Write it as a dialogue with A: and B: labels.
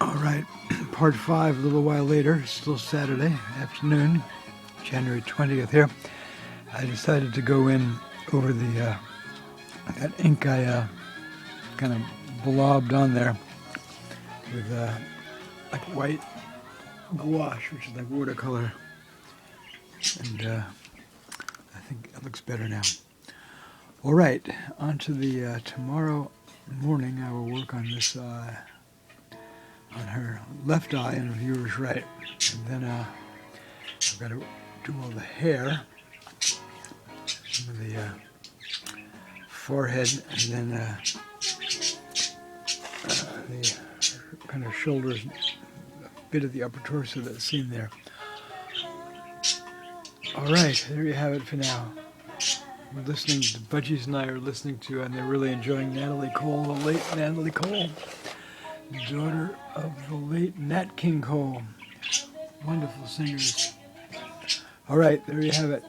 A: All right, part 5 a little while later. It's still Saturday afternoon, January 20th here. I decided to go in over the that ink I kind of blobbed on there with like white gouache, which is like watercolor, and I think it looks better now. All right, on to the tomorrow morning. I will work on this on her left eye and viewers right, and then I've got to do all the hair, some of the forehead, and then the kind of shoulders, a bit of the upper torso that's seen there. All right, there you have it for now. We're listening, the Budgies and I are listening to, and they're really enjoying Natalie Cole, the late Natalie Cole, the daughter of the late Nat King Cole. Wonderful singers. All right, there you have it.